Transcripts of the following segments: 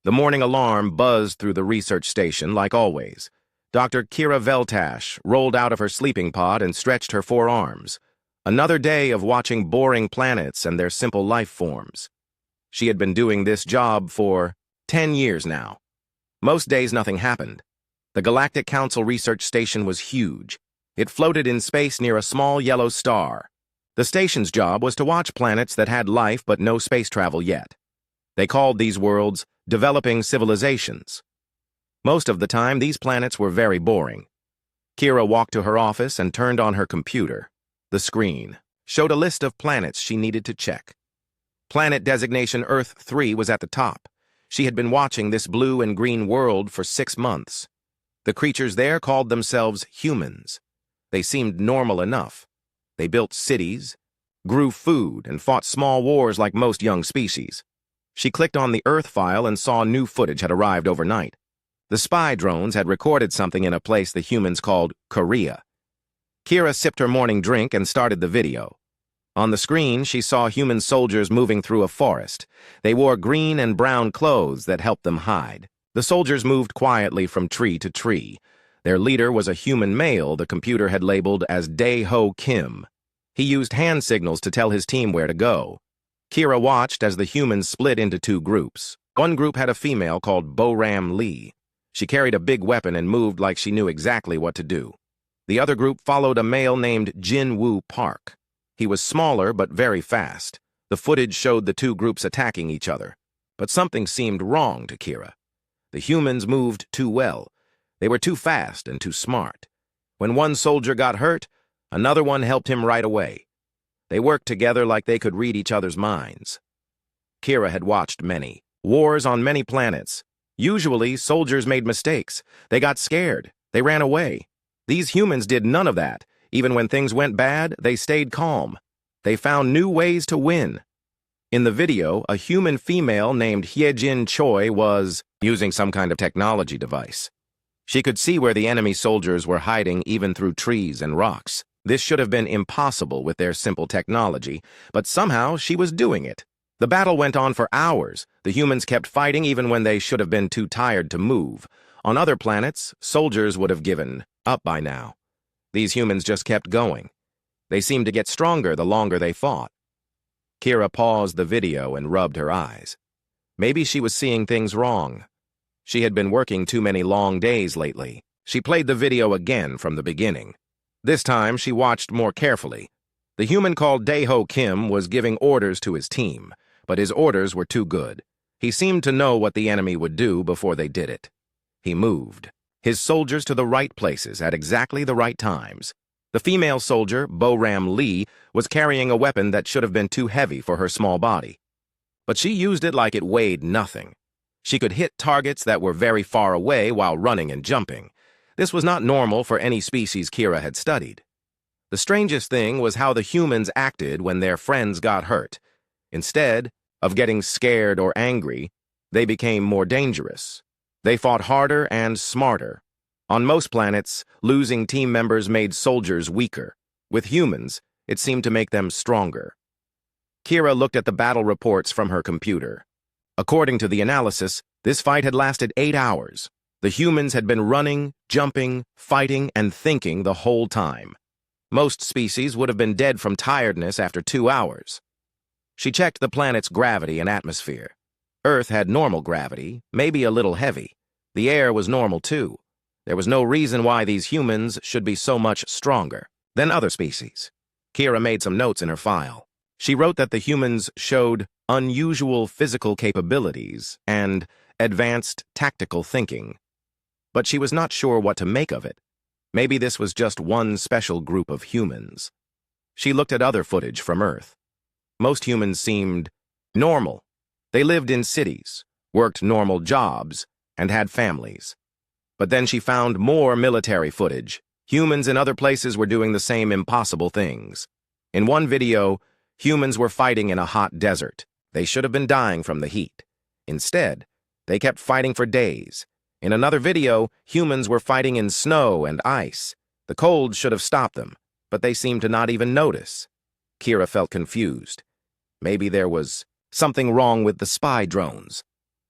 The morning alarm buzzed through the research station like always. Dr. Kira Veltash rolled out of her sleeping pod and stretched her forearms. Another day of watching boring planets and their simple life forms. She had been doing this job for 10 years now. Most days nothing happened. The Galactic Council research station was huge. It floated in space near a small yellow star. The station's job was to watch planets that had life but no space travel yet. They called these worlds developing civilizations. Most of the time, these planets were very boring. Kira walked to her office and turned on her computer. The screen showed a list of planets she needed to check. Planet designation Earth 3 was at the top. She had been watching this blue and green world for 6 months. The creatures there called themselves humans. They seemed normal enough. They built cities, grew food, and fought small wars like most young species. She clicked on the Earth file and saw new footage had arrived overnight. The spy drones had recorded something in a place the humans called Korea. Kira sipped her morning drink and started the video. On the screen, she saw human soldiers moving through a forest. They wore green and brown clothes that helped them hide. The soldiers moved quietly from tree to tree. Their leader was a human male the computer had labeled as Dae-ho Kim. He used hand signals to tell his team where to go. Kira watched as the humans split into 2 groups. One group had a female called Bo-Ram Lee. She carried a big weapon and moved like she knew exactly what to do. The other group followed a male named Jin-Woo Park. He was smaller but very fast. The footage showed the 2 groups attacking each other. But something seemed wrong to Kira. The humans moved too well. They were too fast and too smart. When one soldier got hurt, another one helped him right away. They worked together like they could read each other's minds. Kira had watched many wars on many planets. Usually, soldiers made mistakes. They got scared. They ran away. These humans did none of that. Even when things went bad, they stayed calm. They found new ways to win. In the video, a human female named Hyejin Choi was using some kind of technology device. She could see where the enemy soldiers were hiding even through trees and rocks. This should have been impossible with their simple technology, but somehow she was doing it. The battle went on for hours. The humans kept fighting even when they should have been too tired to move. On other planets, soldiers would have given up by now. These humans just kept going. They seemed to get stronger the longer they fought. Kira paused the video and rubbed her eyes. Maybe she was seeing things wrong. She had been working too many long days lately. She played the video again from the beginning. This time, she watched more carefully. The human called Dae-ho Kim was giving orders to his team, but his orders were too good. He seemed to know what the enemy would do before they did it. He moved his soldiers to the right places at exactly the right times. The female soldier, Bo-Ram Lee, was carrying a weapon that should have been too heavy for her small body. But she used it like it weighed nothing. She could hit targets that were very far away while running and jumping. This was not normal for any species Kira had studied. The strangest thing was how the humans acted when their friends got hurt. Instead of getting scared or angry, they became more dangerous. They fought harder and smarter. On most planets, losing team members made soldiers weaker. With humans, it seemed to make them stronger. Kira looked at the battle reports from her computer. According to the analysis, this fight had lasted 8 hours. The humans had been running, jumping, fighting, and thinking the whole time. Most species would have been dead from tiredness after 2 hours. She checked the planet's gravity and atmosphere. Earth had normal gravity, maybe a little heavy. The air was normal too. There was no reason why these humans should be so much stronger than other species. Kira made some notes in her file. She wrote that the humans showed unusual physical capabilities and advanced tactical thinking. But she was not sure what to make of it. Maybe this was just one special group of humans. She looked at other footage from Earth. Most humans seemed normal. They lived in cities, worked normal jobs, and had families. But then she found more military footage. Humans in other places were doing the same impossible things. In one video, humans were fighting in a hot desert. They should have been dying from the heat. Instead, they kept fighting for days. In another video, humans were fighting in snow and ice. The cold should have stopped them, but they seemed to not even notice. Kira felt confused. Maybe there was something wrong with the spy drones.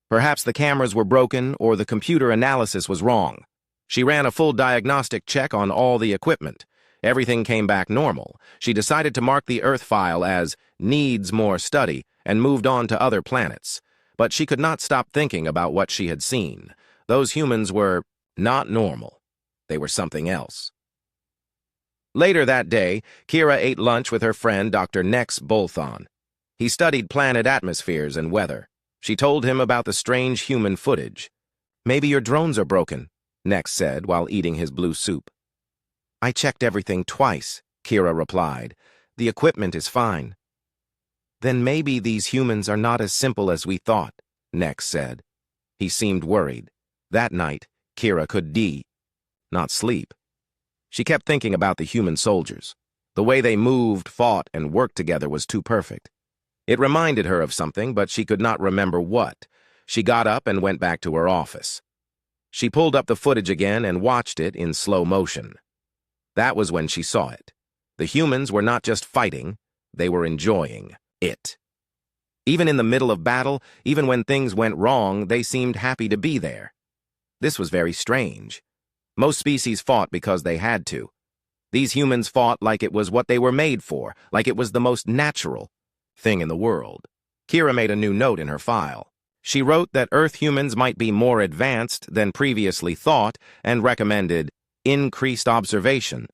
Perhaps the cameras were broken or the computer analysis was wrong. She ran a full diagnostic check on all the equipment. Everything came back normal. She decided to mark the Earth file as needs more study and moved on to other planets. But she could not stop thinking about what she had seen. Those humans were not normal. They were something else. Later that day, Kira ate lunch with her friend Dr. Nex Bolthon. He studied planet atmospheres and weather. She told him about the strange human footage. "Maybe your drones are broken," Nex said while eating his blue soup. "I checked everything twice," Kira replied. "The equipment is fine." "Then maybe these humans are not as simple as we thought," Nex said. He seemed worried. That night, Kira could not sleep. She kept thinking about the human soldiers. The way they moved, fought, and worked together was too perfect. It reminded her of something, but she could not remember what. She got up and went back to her office. She pulled up the footage again and watched it in slow motion. That was when she saw it. The humans were not just fighting, they were enjoying it. Even in the middle of battle, even when things went wrong, they seemed happy to be there. This was very strange. Most species fought because they had to. These humans fought like it was what they were made for, like it was the most natural thing in the world. Kira made a new note in her file. She wrote that Earth humans might be more advanced than previously thought and recommended increased observation.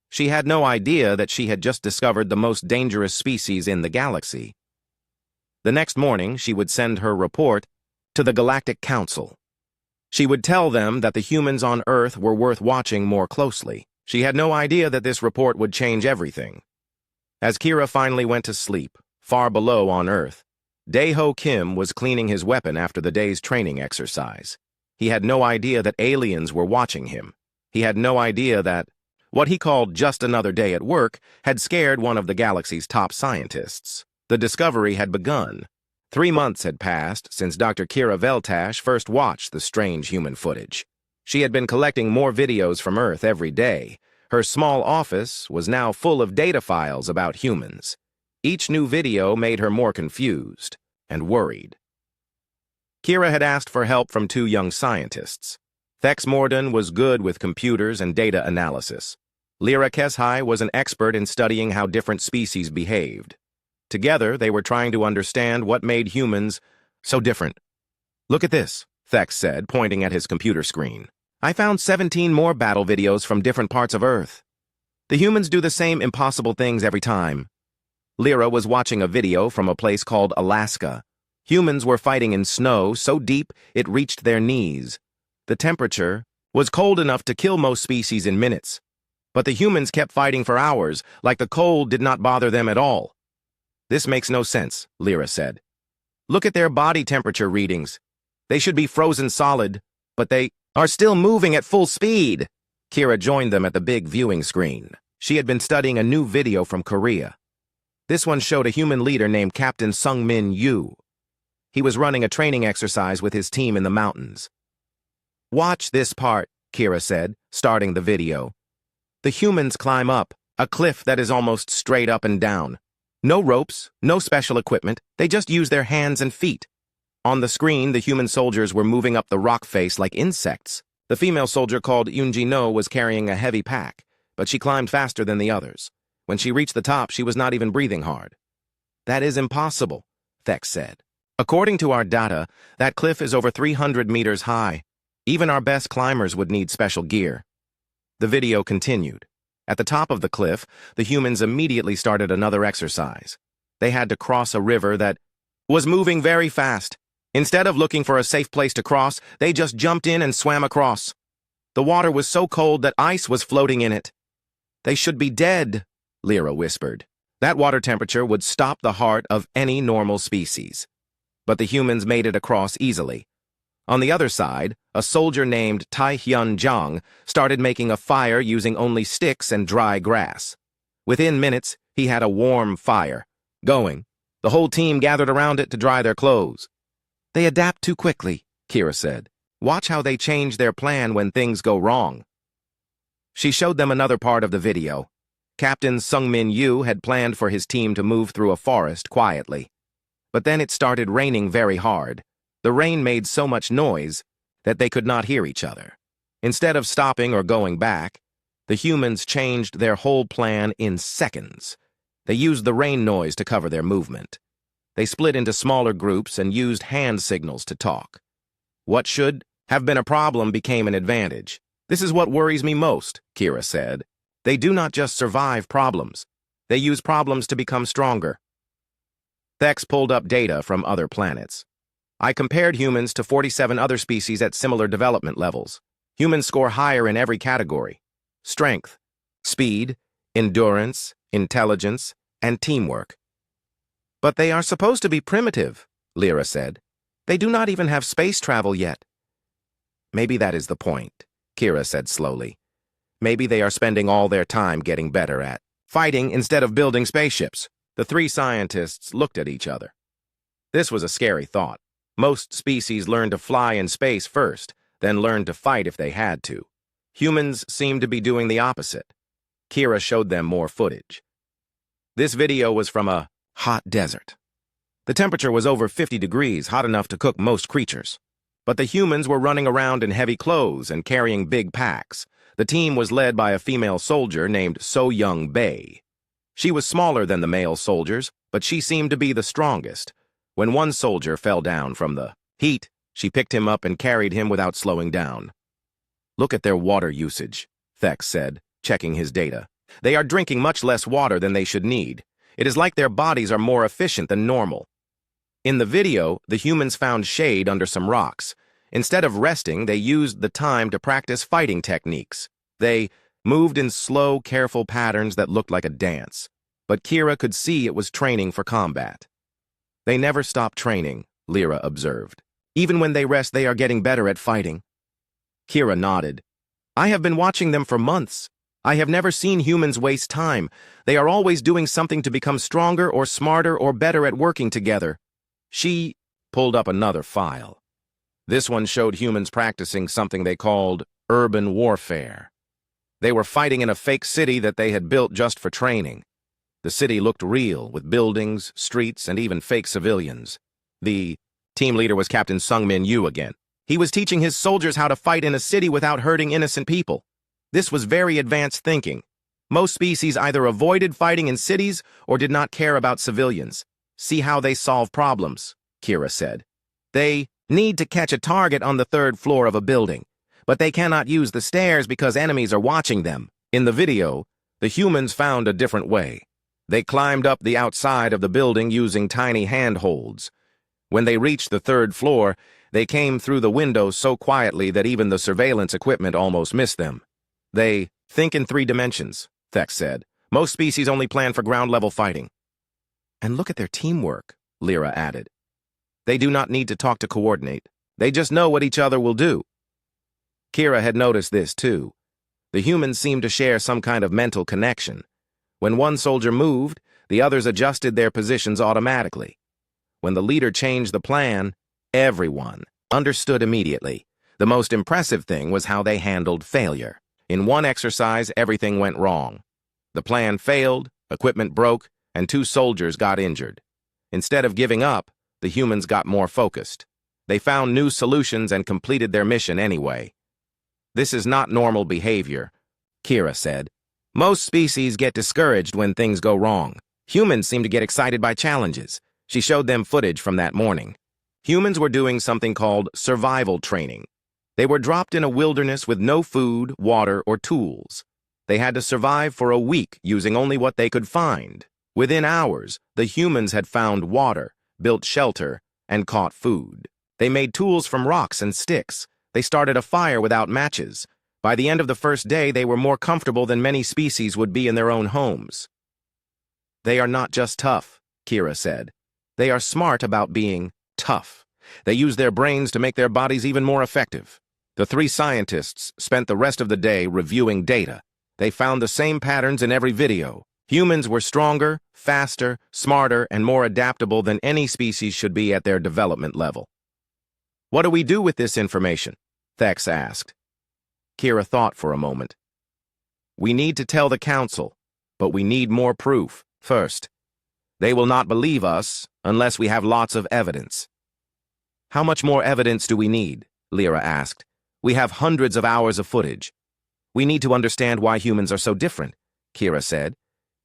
She had no idea that she had just discovered the most dangerous species in the galaxy. The next morning, she would send her report to the Galactic Council. She would tell them that the humans on Earth were worth watching more closely. She had no idea that this report would change everything. As Kira finally went to sleep, far below on Earth, Dae-ho Kim was cleaning his weapon after the day's training exercise. He had no idea that aliens were watching him. He had no idea that what he called just another day at work had scared one of the galaxy's top scientists. The discovery had begun. 3 months had passed since Dr. Kira Veltash first watched the strange human footage. She had been collecting more videos from Earth every day. Her small office was now full of data files about humans. Each new video made her more confused and worried. Kira had asked for help from 2 young scientists. Thex Morden was good with computers and data analysis. Lyra Keshai was an expert in studying how different species behaved. Together, they were trying to understand what made humans so different. "Look at this," Thex said, pointing at his computer screen. "I found 17 more battle videos from different parts of Earth. The humans do the same impossible things every time." Lyra was watching a video from a place called Alaska. Humans were fighting in snow so deep it reached their knees. The temperature was cold enough to kill most species in minutes. But the humans kept fighting for hours, like the cold did not bother them at all. "This makes no sense," Lyra said. "Look at their body temperature readings. They should be frozen solid, but they are still moving at full speed." Kira joined them at the big viewing screen. She had been studying a new video from Korea. This one showed a human leader named Captain Sungmin Yu. He was running a training exercise with his team in the mountains. "Watch this part," Kira said, starting the video. "The humans climb up a cliff that is almost straight up and down. No ropes, no special equipment, they just use their hands and feet. On the screen, the human soldiers were moving up the rock face like insects. The female soldier called Yoonji No was carrying a heavy pack, but she climbed faster than the others. When she reached the top, she was not even breathing hard." "That is impossible," Thex said. "According to our data, that cliff is over 300 meters high. Even our best climbers would need special gear." The video continued. At the top of the cliff, the humans immediately started another exercise. They had to cross a river that was moving very fast. Instead of looking for a safe place to cross, they just jumped in and swam across. The water was so cold that ice was floating in it. "They should be dead," Lyra whispered. "That water temperature would stop the heart of any normal species." But the humans made it across easily. On the other side, a soldier named Tai Hyun Jang started making a fire using only sticks and dry grass. Within minutes, he had a warm fire going. The whole team gathered around it to dry their clothes. "They adapt too quickly," Kira said. "Watch how they change their plan when things go wrong." She showed them another part of the video. Captain Sungmin Yu had planned for his team to move through a forest quietly. But then it started raining very hard. The rain made so much noise that they could not hear each other. Instead of stopping or going back, the humans changed their whole plan in seconds. They used the rain noise to cover their movement. They split into smaller groups and used hand signals to talk. What should have been a problem became an advantage. This is what worries me most, Kira said. They do not just survive problems. They use problems to become stronger. Thex pulled up data from other planets. I compared humans to 47 other species at similar development levels. Humans score higher in every category: strength, speed, endurance, intelligence, and teamwork. But they are supposed to be primitive, Lyra said. They do not even have space travel yet. Maybe that is the point, Kira said slowly. Maybe they are spending all their time getting better at fighting instead of building spaceships. The three scientists looked at each other. This was a scary thought. Most species learn to fly in space first, then learn to fight if they had to. Humans seem to be doing the opposite. Kira showed them more footage. This video was from a hot desert. The temperature was over 50 degrees, hot enough to cook most creatures. But the humans were running around in heavy clothes and carrying big packs. The team was led by a female soldier named So Young Bae. She was smaller than the male soldiers, but she seemed to be the strongest. When one soldier fell down from the heat, she picked him up and carried him without slowing down. Look at their water usage, Thex said, checking his data. They are drinking much less water than they should need. It is like their bodies are more efficient than normal. In the video, the humans found shade under some rocks. Instead of resting, they used the time to practice fighting techniques. They moved in slow, careful patterns that looked like a dance. But Kira could see it was training for combat. They never stop training, Lyra observed. Even when they rest, they are getting better at fighting. Kira nodded. I have been watching them for months. I have never seen humans waste time. They are always doing something to become stronger or smarter or better at working together. She pulled up another file. This one showed humans practicing something they called urban warfare. They were fighting in a fake city that they had built just for training. The city looked real, with buildings, streets, and even fake civilians. The team leader was Captain Sungmin Yu again. He was teaching his soldiers how to fight in a city without hurting innocent people. This was very advanced thinking. Most species either avoided fighting in cities or did not care about civilians. See how they solve problems, Kira said. They need to catch a target on the third floor of a building, but they cannot use the stairs because enemies are watching them. In the video, the humans found a different way. They climbed up the outside of the building using tiny handholds. When they reached the third floor, they came through the windows so quietly that even the surveillance equipment almost missed them. They think in 3 dimensions, Thex said. Most species only plan for ground-level fighting. And look at their teamwork, Lyra added. They do not need to talk to coordinate. They just know what each other will do. Kira had noticed this, too. The humans seemed to share some kind of mental connection. When one soldier moved, the others adjusted their positions automatically. When the leader changed the plan, everyone understood immediately. The most impressive thing was how they handled failure. In one exercise, everything went wrong. The plan failed, equipment broke, and 2 soldiers got injured. Instead of giving up, the humans got more focused. They found new solutions and completed their mission anyway. This is not normal behavior, Kira said. Most species get discouraged when things go wrong. Humans seem to get excited by challenges. She showed them footage from that morning. Humans were doing something called survival training. They were dropped in a wilderness with no food, water, or tools. They had to survive for a week using only what they could find. Within hours, the humans had found water, built shelter, and caught food. They made tools from rocks and sticks. They started a fire without matches. By the end of the first day, they were more comfortable than many species would be in their own homes. They are not just tough, Kira said. They are smart about being tough. They use their brains to make their bodies even more effective. The 3 scientists spent the rest of the day reviewing data. They found the same patterns in every video. Humans were stronger, faster, smarter, and more adaptable than any species should be at their development level. What do we do with this information? Thex asked. Kira thought for a moment. We need to tell the council, but we need more proof first. They will not believe us unless we have lots of evidence. How much more evidence do we need? Lyra asked. We have hundreds of hours of footage. We need to understand why humans are so different, Kira said.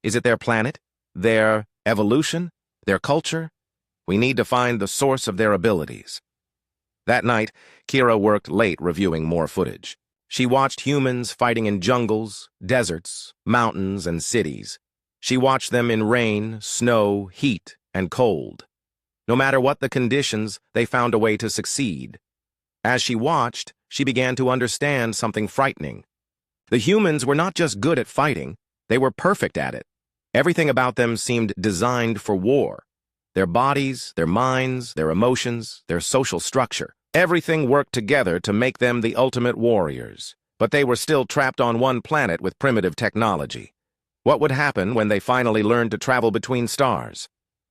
Is it their planet? Their evolution? Their culture? We need to find the source of their abilities. That night, Kira worked late reviewing more footage. She watched humans fighting in jungles, deserts, mountains, and cities. She watched them in rain, snow, heat, and cold. No matter what the conditions, they found a way to succeed. As she watched, she began to understand something frightening. The humans were not just good at fighting, they were perfect at it. Everything about them seemed designed for war. Their bodies, their minds, their emotions, their social structure. Everything worked together to make them the ultimate warriors. But they were still trapped on one planet with primitive technology. What would happen when they finally learned to travel between stars?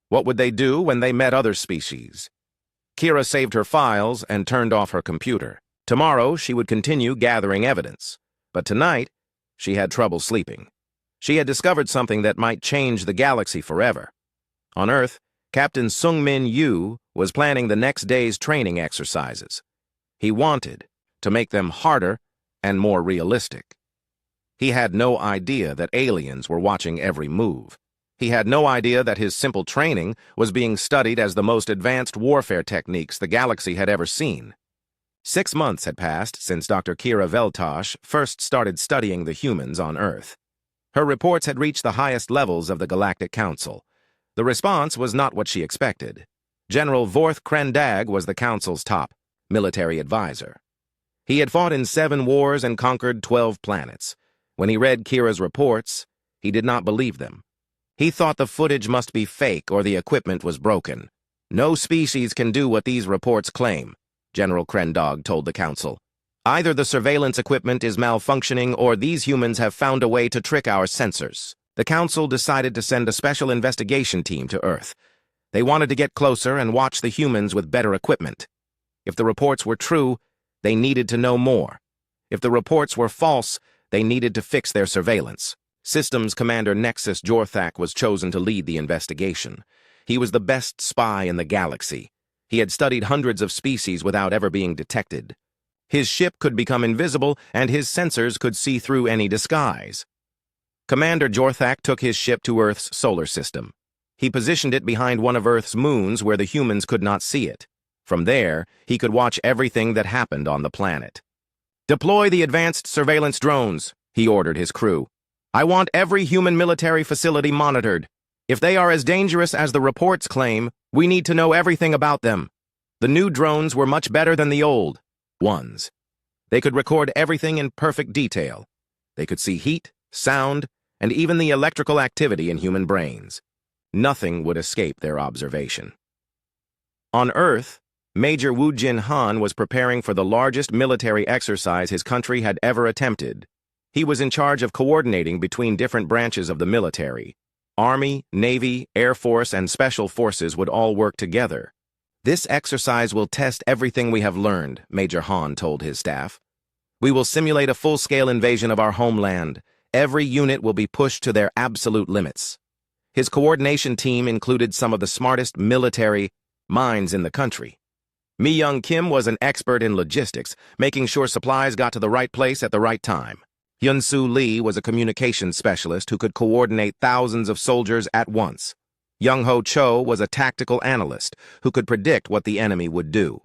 What would they do when they met other species? Kira saved her files and turned off her computer. Tomorrow, she would continue gathering evidence. But tonight, she had trouble sleeping. She had discovered something that might change the galaxy forever. On Earth, Captain Sung-Min Yu was planning the next day's training exercises. He wanted to make them harder and more realistic. He had no idea that aliens were watching every move. He had no idea that his simple training was being studied as the most advanced warfare techniques the galaxy had ever seen. 6 months had passed since Dr. Kira Veltash first started studying the humans on Earth. Her reports had reached the highest levels of the Galactic Council. The response was not what she expected. General Vorth Krendag was the Council's top military advisor. He had fought in 7 wars and conquered 12 planets. When he read Kira's reports, he did not believe them. He thought the footage must be fake or the equipment was broken. No species can do what these reports claim, General Krendag told the Council. Either the surveillance equipment is malfunctioning or these humans have found a way to trick our sensors. The Council decided to send a special investigation team to Earth. They wanted to get closer and watch the humans with better equipment. If the reports were true, they needed to know more. If the reports were false, they needed to fix their surveillance. Systems Commander Nexus Jorthak was chosen to lead the investigation. He was the best spy in the galaxy. He had studied hundreds of species without ever being detected. His ship could become invisible, and his sensors could see through any disguise. Commander Jorthak took his ship to Earth's solar system. He positioned it behind one of Earth's moons where the humans could not see it. From there, he could watch everything that happened on the planet. "Deploy the advanced surveillance drones," he ordered his crew. "I want every human military facility monitored. If they are as dangerous as the reports claim, we need to know everything about them." The new drones were much better than the old ones. They could record everything in perfect detail. They could see heat, sound, and even the electrical activity in human brains. Nothing would escape their observation. On Earth, Major Wu Jin Han was preparing for the largest military exercise his country had ever attempted. He was in charge of coordinating between different branches of the military. Army, Navy, Air Force, and Special Forces would all work together. "This exercise will test everything we have learned," Major Han told his staff. "We will simulate a full-scale invasion of our homeland. Every unit will be pushed to their absolute limits." His coordination team included some of the smartest military minds in the country. Mi Young Kim was an expert in logistics, making sure supplies got to the right place at the right time. Hyun-Soo Lee was a communications specialist who could coordinate thousands of soldiers at once. Young-Ho Cho was a tactical analyst who could predict what the enemy would do.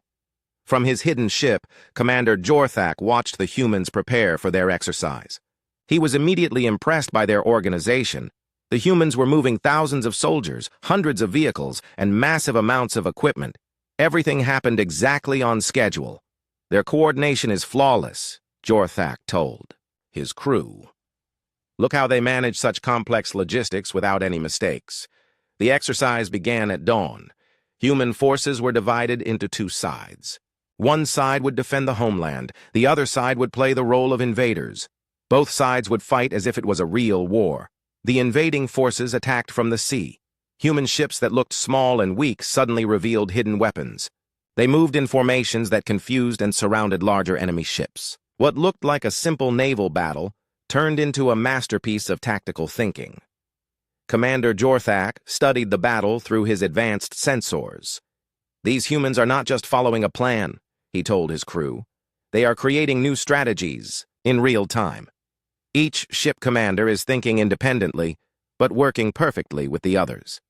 From his hidden ship, Commander Jorthak watched the humans prepare for their exercise. He was immediately impressed by their organization. The humans were moving thousands of soldiers, hundreds of vehicles, and massive amounts of equipment. Everything happened exactly on schedule. "Their coordination is flawless," Jorthak told his crew. "Look how they manage such complex logistics without any mistakes." The exercise began at dawn. Human forces were divided into 2 sides. One side would defend the homeland. The other side would play the role of invaders. Both sides would fight as if it was a real war. The invading forces attacked from the sea. Human ships that looked small and weak suddenly revealed hidden weapons. They moved in formations that confused and surrounded larger enemy ships. What looked like a simple naval battle turned into a masterpiece of tactical thinking. Commander Jorthak studied the battle through his advanced sensors. "These humans are not just following a plan," he told his crew. "They are creating new strategies in real time. Each ship commander is thinking independently, but working perfectly with the others."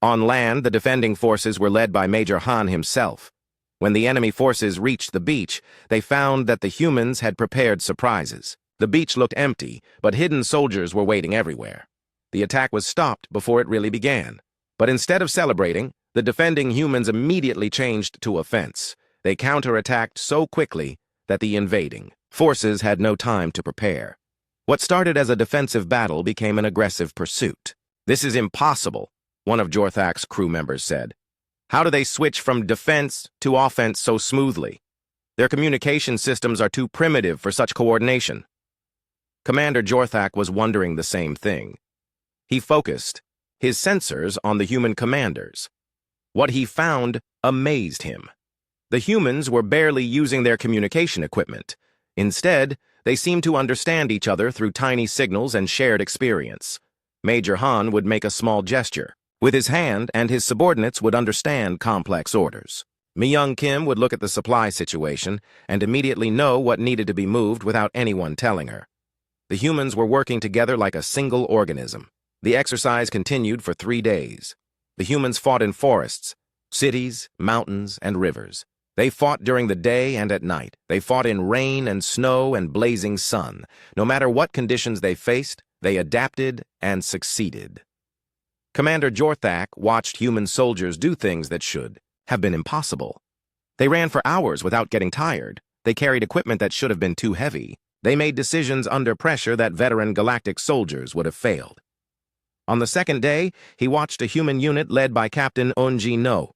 On land, the defending forces were led by Major Han himself. When the enemy forces reached the beach, they found that the humans had prepared surprises. The beach looked empty, but hidden soldiers were waiting everywhere. The attack was stopped before it really began. But instead of celebrating, the defending humans immediately changed to offense. They counterattacked so quickly that the invading forces had no time to prepare. What started as a defensive battle became an aggressive pursuit. "This is impossible," one of Jorthak's crew members said. "How do they switch from defense to offense so smoothly? Their communication systems are too primitive for such coordination." Commander Jorthak was wondering the same thing. He focused his sensors on the human commanders. What he found amazed him. The humans were barely using their communication equipment. Instead, they seemed to understand each other through tiny signals and shared experience. Major Han would make a small gesture with his hand, and his subordinates would understand complex orders. Myung Kim would look at the supply situation and immediately know what needed to be moved without anyone telling her. The humans were working together like a single organism. The exercise continued for 3 days. The humans fought in forests, cities, mountains, and rivers. They fought during the day and at night. They fought in rain and snow and blazing sun. No matter what conditions they faced, they adapted and succeeded. Commander Jorthak watched human soldiers do things that should have been impossible. They ran for hours without getting tired. They carried equipment that should have been too heavy. They made decisions under pressure that veteran galactic soldiers would have failed. On the second day, he watched a human unit led by Captain Eunji No.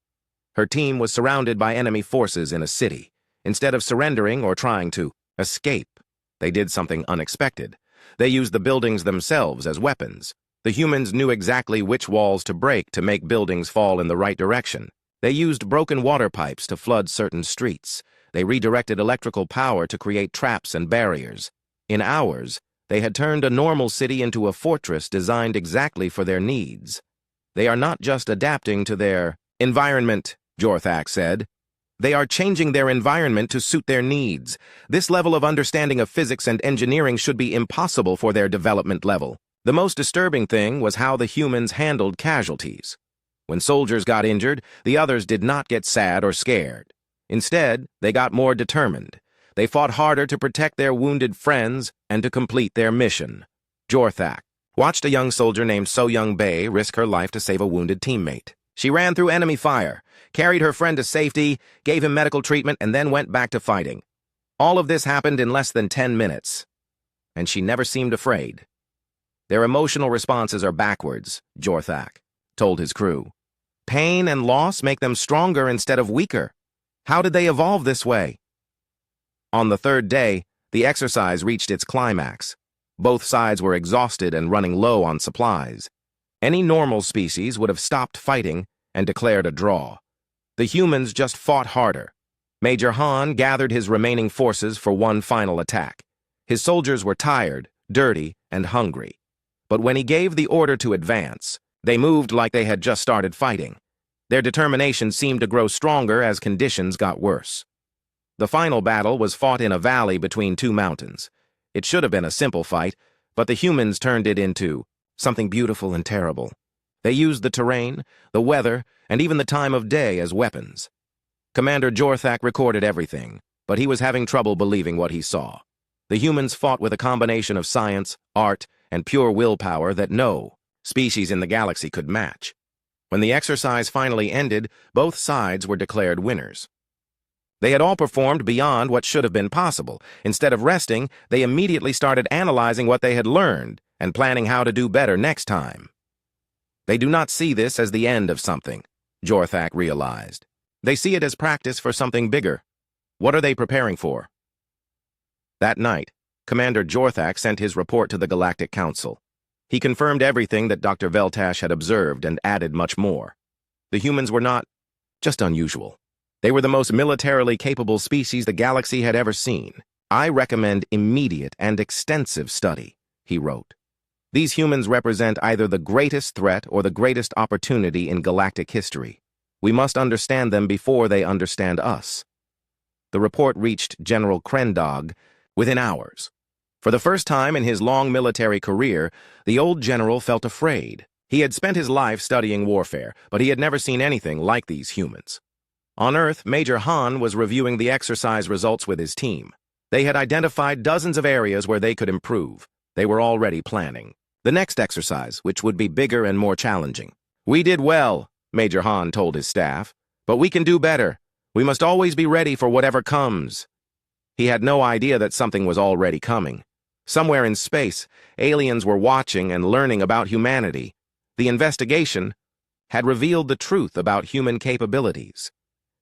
Her team was surrounded by enemy forces in a city. Instead of surrendering or trying to escape, they did something unexpected. They used the buildings themselves as weapons. The humans knew exactly which walls to break to make buildings fall in the right direction. They used broken water pipes to flood certain streets. They redirected electrical power to create traps and barriers. In hours, they had turned a normal city into a fortress designed exactly for their needs. "They are not just adapting to their environment," Jorthak said. "They are changing their environment to suit their needs. This level of understanding of physics and engineering should be impossible for their development level." The most disturbing thing was how the humans handled casualties. When soldiers got injured, the others did not get sad or scared. Instead, they got more determined. They fought harder to protect their wounded friends and to complete their mission. Jorthak watched a young soldier named So Young Bae risk her life to save a wounded teammate. She ran through enemy fire, carried her friend to safety, gave him medical treatment, and then went back to fighting. All of this happened in less than 10 minutes, and she never seemed afraid. "Their emotional responses are backwards," Jorthak told his crew. "Pain and loss make them stronger instead of weaker. How did they evolve this way?" On the third day, the exercise reached its climax. Both sides were exhausted and running low on supplies. Any normal species would have stopped fighting and declared a draw. The humans just fought harder. Major Han gathered his remaining forces for one final attack. His soldiers were tired, dirty, and hungry. But when he gave the order to advance, they moved like they had just started fighting. Their determination seemed to grow stronger as conditions got worse. The final battle was fought in a valley between two mountains. It should have been a simple fight, but the humans turned it into something beautiful and terrible. They used the terrain, the weather, and even the time of day as weapons. Commander Jorthak recorded everything, but he was having trouble believing what he saw. The humans fought with a combination of science, art, and pure willpower that no species in the galaxy could match. When the exercise finally ended, both sides were declared winners. They had all performed beyond what should have been possible. Instead of resting, they immediately started analyzing what they had learned and planning how to do better next time. They do not see this as the end of something, Jorthak realized. They see it as practice for something bigger. What are they preparing for? That night, Commander Jorthak sent his report to the Galactic Council. He confirmed everything that Dr. Veltash had observed and added much more. The humans were not just unusual. They were the most militarily capable species the galaxy had ever seen. "I recommend immediate and extensive study," he wrote. "These humans represent either the greatest threat or the greatest opportunity in galactic history. We must understand them before they understand us. The report reached General Krendog within hours. For the first time in his long military career, the old general felt afraid. He had spent his life studying warfare, but he had never seen anything like these humans. On Earth, Major Han was reviewing the exercise results with his team. They had identified dozens of areas where they could improve. They were already planning the next exercise, which would be bigger and more challenging. "We did well," Major Han told his staff, "but we can do better. We must always be ready for whatever comes." He had no idea that something was already coming. Somewhere in space, aliens were watching and learning about humanity. The investigation had revealed the truth about human capabilities.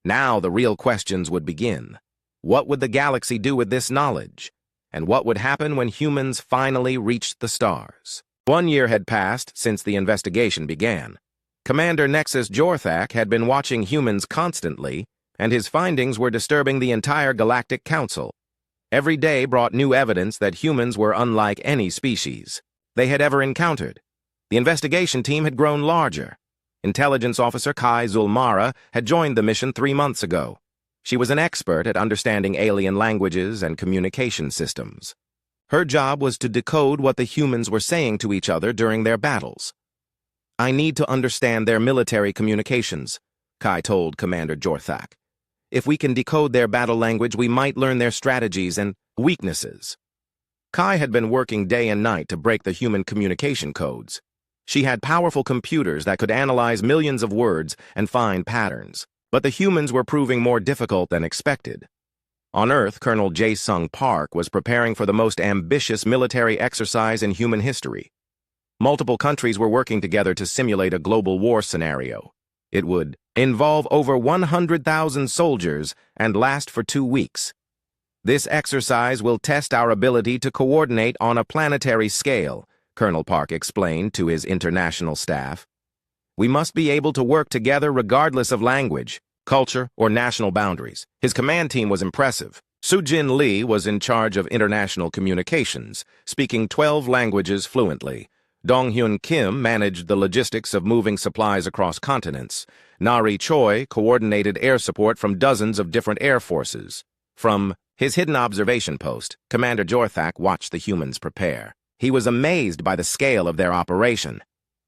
Now the real questions would begin. What would the galaxy do with this knowledge? And what would happen when humans finally reached the stars? 1 year had passed since the investigation began. Commander Nexus Jorthak had been watching humans constantly, and his findings were disturbing the entire Galactic Council. Every day brought new evidence that humans were unlike any species they had ever encountered. The investigation team had grown larger. Intelligence Officer Kai Zulmara had joined the mission 3 months ago. She was an expert at understanding alien languages and communication systems. Her job was to decode what the humans were saying to each other during their battles. "I need to understand their military communications," Kai told Commander Jorthak. "If we can decode their battle language, we might learn their strategies and weaknesses." Kai had been working day and night to break the human communication codes. She had powerful computers that could analyze millions of words and find patterns. But the humans were proving more difficult than expected. On Earth, Colonel Jae-Sung Park was preparing for the most ambitious military exercise in human history. Multiple countries were working together to simulate a global war scenario. It would involve over 100,000 soldiers and last for 2 weeks. "This exercise will test our ability to coordinate on a planetary scale," Colonel Park explained to his international staff. "We must be able to work together regardless of language, culture, or national boundaries." His command team was impressive. Soo-Jin Lee was in charge of international communications, speaking 12 languages fluently. Dong-Hyun Kim managed the logistics of moving supplies across continents. Nari Choi coordinated air support from dozens of different air forces. From his hidden observation post, Commander Jorthak watched the humans prepare. He was amazed by the scale of their operation.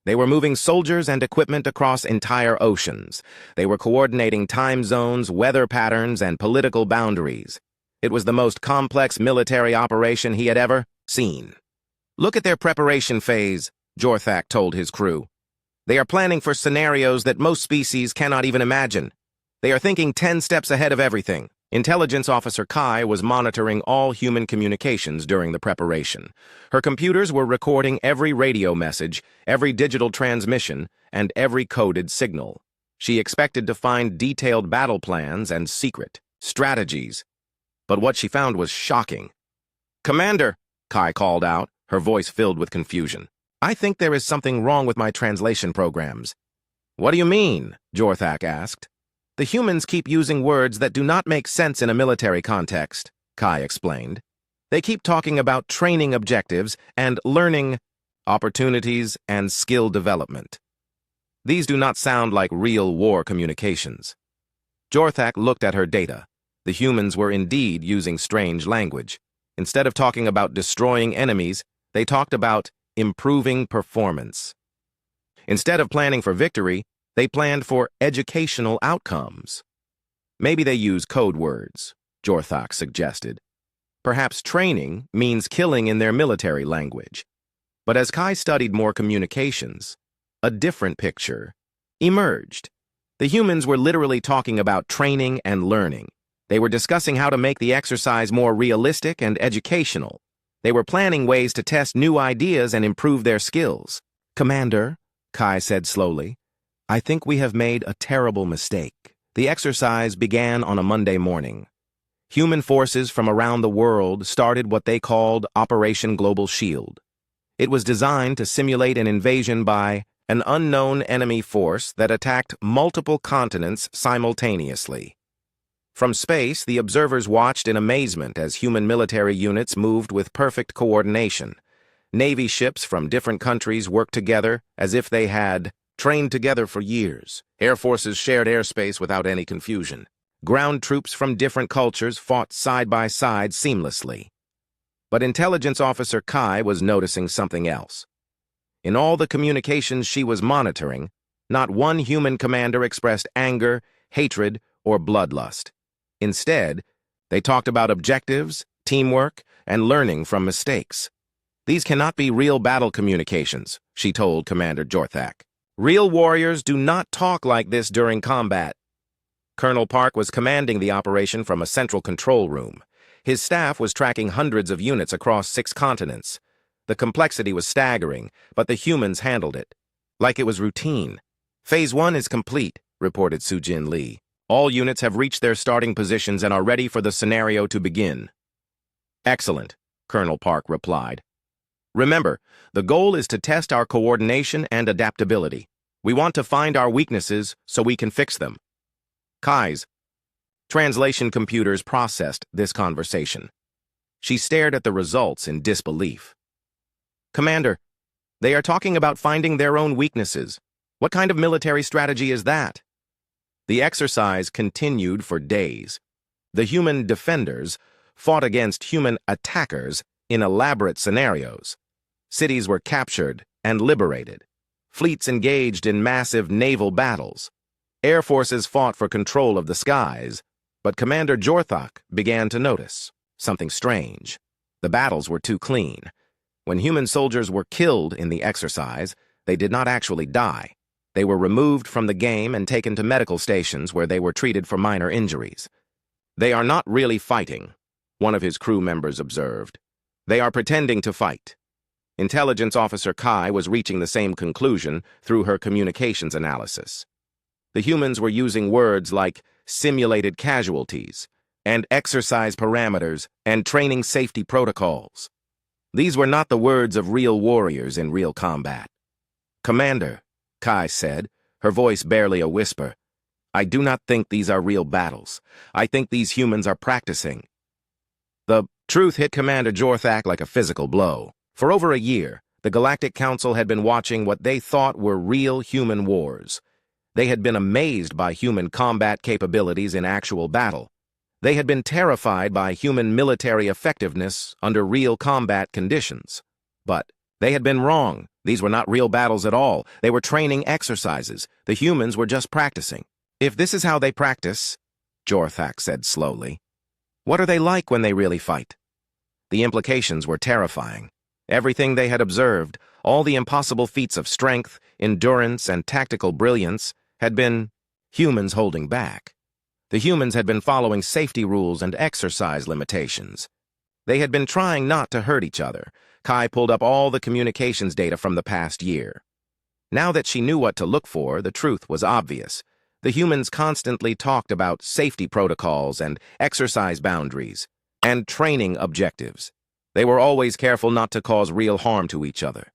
They were moving soldiers and equipment across entire oceans. They were coordinating time zones, weather patterns, and political boundaries. It was the most complex military operation he had ever seen. "Look at their preparation phase," Jorthak told his crew. "They are planning for scenarios that most species cannot even imagine. They are thinking 10 steps ahead of everything." Intelligence Officer Kai was monitoring all human communications during the preparation. Her computers were recording every radio message, every digital transmission, and every coded signal. She expected to find detailed battle plans and secret strategies. But what she found was shocking. "Commander," Kai called out, her voice filled with confusion. "I think there is something wrong with my translation programs." "What do you mean?" Jorthak asked. "The humans keep using words that do not make sense in a military context," Kai explained. "They keep talking about training objectives and learning opportunities and skill development. These do not sound like real war communications." Jorthak looked at her data. The humans were indeed using strange language. Instead of talking about destroying enemies, they talked about improving performance. Instead of planning for victory, they planned for educational outcomes. "Maybe they use code words," Jorthak suggested. "Perhaps training means killing in their military language." But as Kai studied more communications, a different picture emerged. The humans were literally talking about training and learning. They were discussing how to make the exercise more realistic and educational. They were planning ways to test new ideas and improve their skills. "Commander," Kai said slowly, "I think we have made a terrible mistake." The exercise began on a Monday morning. Human forces from around the world started what they called Operation Global Shield. It was designed to simulate an invasion by an unknown enemy force that attacked multiple continents simultaneously. From space, the observers watched in amazement as human military units moved with perfect coordination. Navy ships from different countries worked together as if they had trained together for years. Air forces shared airspace without any confusion. Ground troops from different cultures fought side by side seamlessly. But Intelligence Officer Kai was noticing something else. In all the communications she was monitoring, not one human commander expressed anger, hatred, or bloodlust. Instead, they talked about objectives, teamwork, and learning from mistakes. These cannot be real battle communications, she told Commander Jorthak. Real warriors do not talk like this during combat. Colonel Park was commanding the operation from a central control room. His staff was tracking hundreds of units across 6 continents. The complexity was staggering, but the humans handled it like it was routine. Phase 1 is complete, reported Sujin Lee. All units have reached their starting positions and are ready for the scenario to begin. Excellent, Colonel Park replied. Remember, the goal is to test our coordination and adaptability. We want to find our weaknesses so we can fix them. Kai's translation computers processed this conversation. She stared at the results in disbelief. Commander, they are talking about finding their own weaknesses. What kind of military strategy is that? The exercise continued for days. The human defenders fought against human attackers in elaborate scenarios. Cities were captured and liberated. Fleets engaged in massive naval battles. Air forces fought for control of the skies, but Commander Jorthak began to notice something strange. The battles were too clean. When human soldiers were killed in the exercise, they did not actually die. They were removed from the game and taken to medical stations where they were treated for minor injuries. They are not really fighting, one of his crew members observed. They are pretending to fight. Intelligence Officer Kai was reaching the same conclusion through her communications analysis. The humans were using words like simulated casualties and exercise parameters and training safety protocols. These were not the words of real warriors in real combat. Commander, Kai said, her voice barely a whisper, I do not think these are real battles. I think these humans are practicing. The truth hit Commander Jorthak like a physical blow. For over a year, the Galactic Council had been watching what they thought were real human wars. They had been amazed by human combat capabilities in actual battle. They had been terrified by human military effectiveness under real combat conditions. But they had been wrong. These were not real battles at all. They were training exercises. The humans were just practicing. If this is how they practice, Jorthak said slowly, what are they like when they really fight? The implications were terrifying. Everything they had observed, all the impossible feats of strength, endurance, and tactical brilliance, had been humans holding back. The humans had been following safety rules and exercise limitations. They had been trying not to hurt each other. Kai pulled up all the communications data from the past year. Now that she knew what to look for, the truth was obvious. The humans constantly talked about safety protocols and exercise boundaries and training objectives. They were always careful not to cause real harm to each other.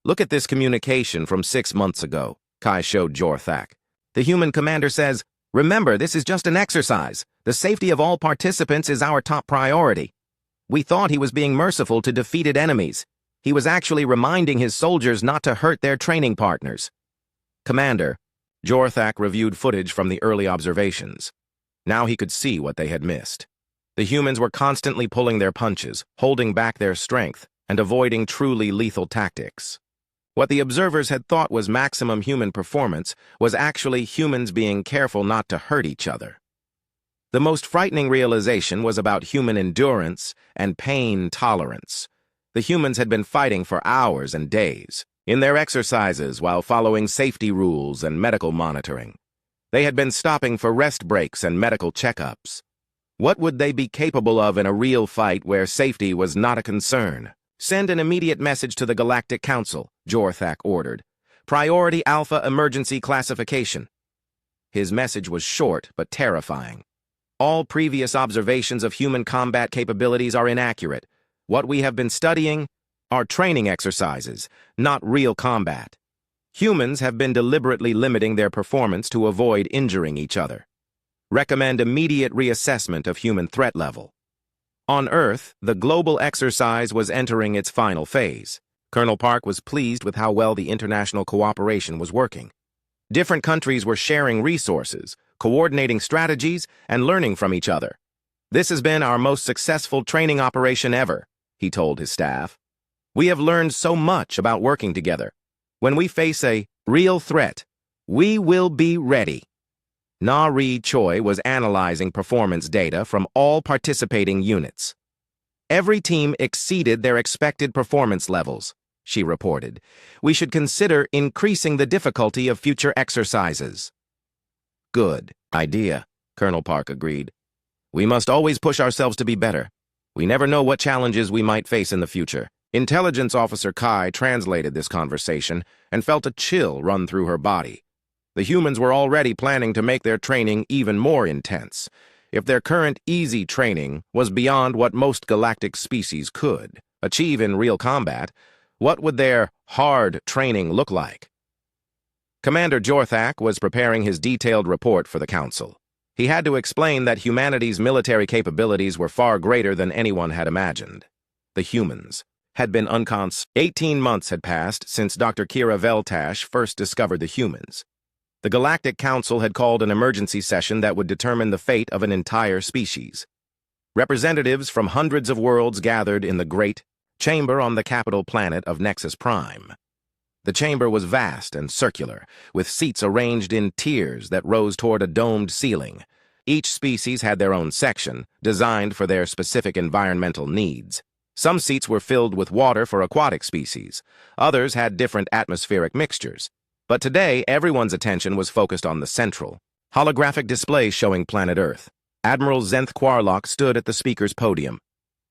Look at this communication from 6 months ago, Kai showed Jorthak. The human commander says, remember, this is just an exercise. The safety of all participants is our top priority. We thought he was being merciful to defeated enemies. He was actually reminding his soldiers not to hurt their training partners. Commander, Jorthak reviewed footage from the early observations. Now he could see what they had missed. The humans were constantly pulling their punches, holding back their strength, and avoiding truly lethal tactics. What the observers had thought was maximum human performance was actually humans being careful not to hurt each other. The most frightening realization was about human endurance and pain tolerance. The humans had been fighting for hours and days, in their exercises while following safety rules and medical monitoring. They had been stopping for rest breaks and medical checkups. What would they be capable of in a real fight where safety was not a concern? Send an immediate message to the Galactic Council, Jorthak ordered. Priority Alpha Emergency Classification. His message was short but terrifying. All previous observations of human combat capabilities are inaccurate. What we have been studying are training exercises, not real combat. Humans have been deliberately limiting their performance to avoid injuring each other. Recommend immediate reassessment of human threat level. On Earth, the global exercise was entering its final phase. Colonel Park was pleased with how well the international cooperation was working. Different countries were sharing resources, coordinating strategies, and learning from each other. "This has been our most successful training operation ever," he told his staff. "We have learned so much about working together. When we face a real threat, we will be ready." Na-Ri Choi was analyzing performance data from all participating units. "Every team exceeded their expected performance levels," she reported. "We should consider increasing the difficulty of future exercises." "Good idea," Colonel Park agreed. "We must always push ourselves to be better. We never know what challenges we might face in the future." Intelligence Officer Kai translated this conversation and felt a chill run through her body. The humans were already planning to make their training even more intense. If their current easy training was beyond what most galactic species could achieve in real combat, what would their hard training look like? Commander Jorthak was preparing his detailed report for the Council. He had to explain that humanity's military capabilities were far greater than anyone had imagined. The humans had been unconscious. 18 months had passed since Dr. Kira Veltash first discovered the humans. The Galactic Council had called an emergency session that would determine the fate of an entire species. Representatives from hundreds of worlds gathered in the great chamber on the capital planet of Nexus Prime. The chamber was vast and circular, with seats arranged in tiers that rose toward a domed ceiling. Each species had their own section, designed for their specific environmental needs. Some seats were filled with water for aquatic species. Others had different atmospheric mixtures. But today, everyone's attention was focused on the central holographic display showing planet Earth. Admiral Zenth Quarlock stood at the speaker's podium.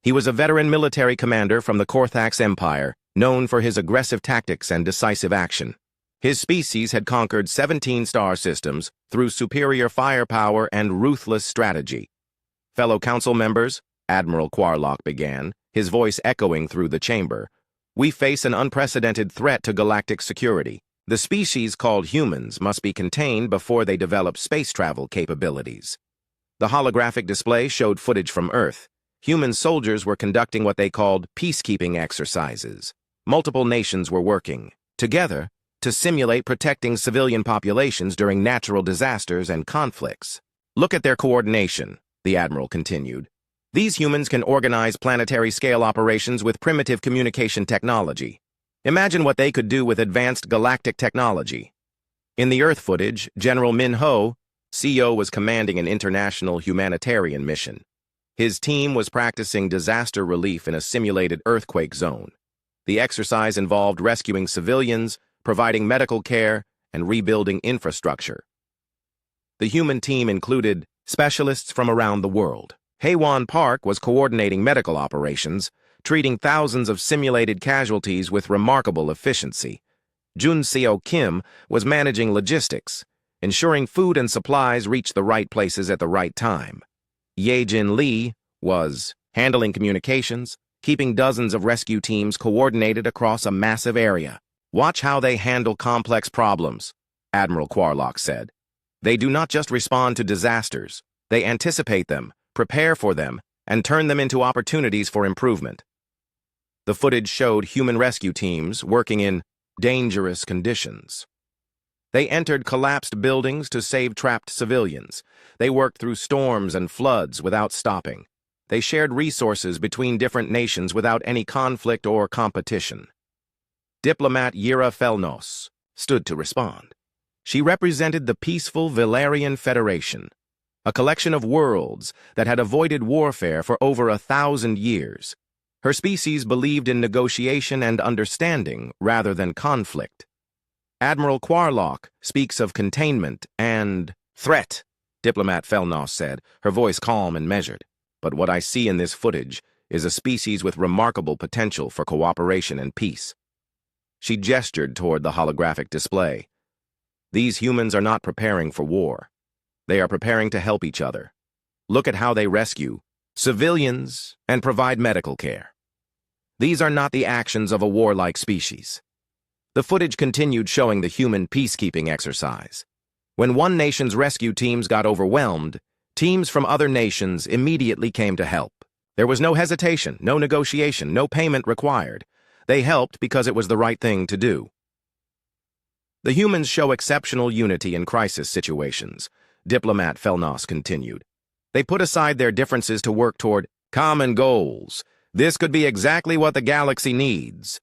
He was a veteran military commander from the Korthax Empire, known for his aggressive tactics and decisive action. His species had conquered 17 star systems through superior firepower and ruthless strategy. "Fellow council members," Admiral Quarlock began, his voice echoing through the chamber, "we face an unprecedented threat to galactic security. The species called humans must be contained before they develop space travel capabilities." The holographic display showed footage from Earth. Human soldiers were conducting what they called peacekeeping exercises. Multiple nations were working together to simulate protecting civilian populations during natural disasters and conflicts. "Look at their coordination," the Admiral continued. "These humans can organize planetary-scale operations with primitive communication technology. Imagine what they could do with advanced galactic technology." In the Earth footage, General Min Ho, CO, was commanding an international humanitarian mission. His team was practicing disaster relief in a simulated earthquake zone. The exercise involved rescuing civilians, providing medical care, and rebuilding infrastructure. The human team included specialists from around the world. Haewon Park was coordinating medical operations, treating thousands of simulated casualties with remarkable efficiency. Jun Seo Kim was managing logistics, ensuring food and supplies reached the right places at the right time. Ye-Jin Lee was handling communications, keeping dozens of rescue teams coordinated across a massive area. "Watch how they handle complex problems," Admiral Quarlock said. "They do not just respond to disasters. They anticipate them, prepare for them, and turn them into opportunities for improvement." The footage showed human rescue teams working in dangerous conditions. They entered collapsed buildings to save trapped civilians. They worked through storms and floods without stopping. They shared resources between different nations without any conflict or competition. Diplomat Yira Felnos stood to respond. She represented the peaceful Valerian Federation, a collection of worlds that had avoided warfare for over 1,000 years. Her species believed in negotiation and understanding rather than conflict. Admiral Quarlock speaks of containment and threat, Diplomat Felnos said, her voice calm and measured. "But what I see in this footage is a species with remarkable potential for cooperation and peace." She gestured toward the holographic display. "These humans are not preparing for war. They are preparing to help each other. Look at how they rescue civilians and provide medical care. These are not the actions of a warlike species." The footage continued showing the human peacekeeping exercise. When one nation's rescue teams got overwhelmed, teams from other nations immediately came to help. There was no hesitation, no negotiation, no payment required. They helped because it was the right thing to do. The humans show exceptional unity in crisis situations, Diplomat Felnos continued. They put aside their differences to work toward common goals. This could be exactly what the galaxy needs.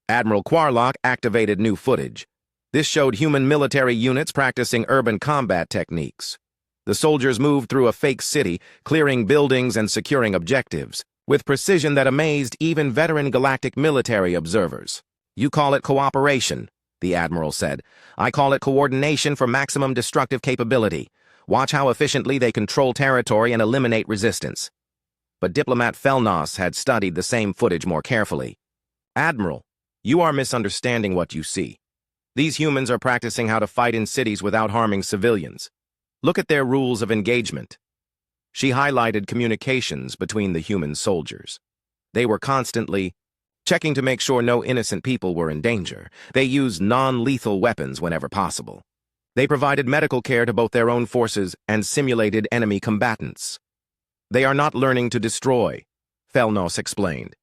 Admiral Quarlock activated new footage. This showed human military units practicing urban combat techniques. The soldiers moved through a fake city, clearing buildings and securing objectives, with precision that amazed even veteran galactic military observers. You call it cooperation, the Admiral said. I call it coordination for maximum destructive capability. Watch how efficiently they control territory and eliminate resistance. But Diplomat Felnos had studied the same footage more carefully. Admiral, you are misunderstanding what you see. These humans are practicing how to fight in cities without harming civilians. Look at their rules of engagement. She highlighted communications between the human soldiers. They were constantly checking to make sure no innocent people were in danger. They used non-lethal weapons whenever possible. They provided medical care to both their own forces and simulated enemy combatants. They are not learning to destroy, Felnos explained.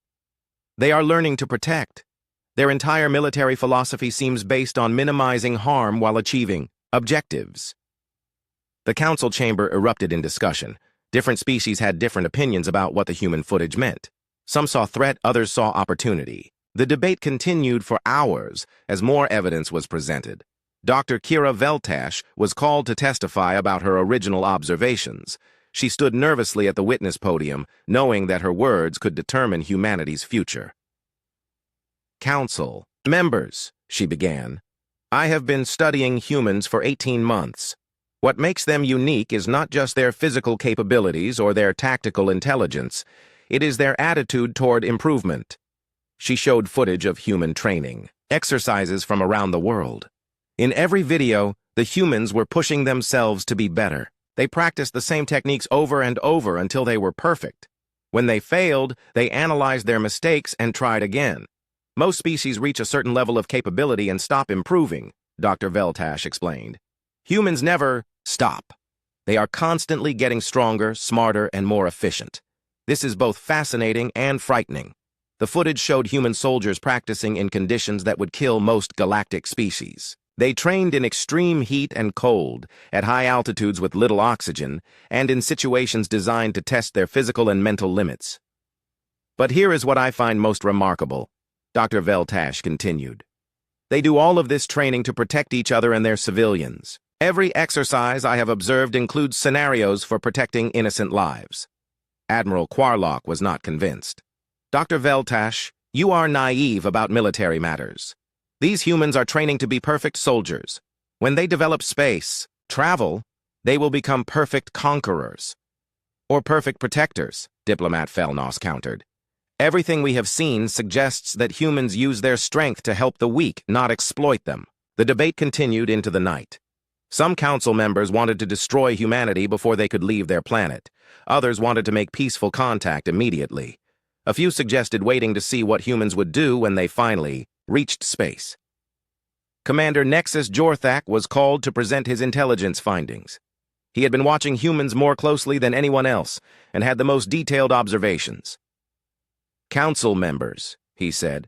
They are learning to protect. Their entire military philosophy seems based on minimizing harm while achieving objectives. The council chamber erupted in discussion. Different species had different opinions about what the human footage meant. Some saw threat, others saw opportunity. The debate continued for hours as more evidence was presented. Dr. Kira Veltash was called to testify about her original observations. She stood nervously at the witness podium, knowing that her words could determine humanity's future. Council members, she began. I have been studying humans for 18 months. What makes them unique is not just their physical capabilities or their tactical intelligence. It is their attitude toward improvement. She showed footage of human training, exercises from around the world. In every video, the humans were pushing themselves to be better. They practiced the same techniques over and over until they were perfect. When they failed, they analyzed their mistakes and tried again. Most species reach a certain level of capability and stop improving, Dr. Veltash explained. Humans never stop. They are constantly getting stronger, smarter, and more efficient. This is both fascinating and frightening. The footage showed human soldiers practicing in conditions that would kill most galactic species. They trained in extreme heat and cold, at high altitudes with little oxygen, and in situations designed to test their physical and mental limits. But here is what I find most remarkable, Dr. Veltash continued. They do all of this training to protect each other and their civilians. Every exercise I have observed includes scenarios for protecting innocent lives. Admiral Quarlock was not convinced. Dr. Veltash, you are naive about military matters. These humans are training to be perfect soldiers. When they develop space, travel, they will become perfect conquerors. Or perfect protectors, Diplomat Felnos countered. Everything we have seen suggests that humans use their strength to help the weak, not exploit them. The debate continued into the night. Some council members wanted to destroy humanity before they could leave their planet. Others wanted to make peaceful contact immediately. A few suggested waiting to see what humans would do when they finally reached space. Commander Nexus Jorthak was called to present his intelligence findings. He had been watching humans more closely than anyone else and had the most detailed observations. Council members, he said,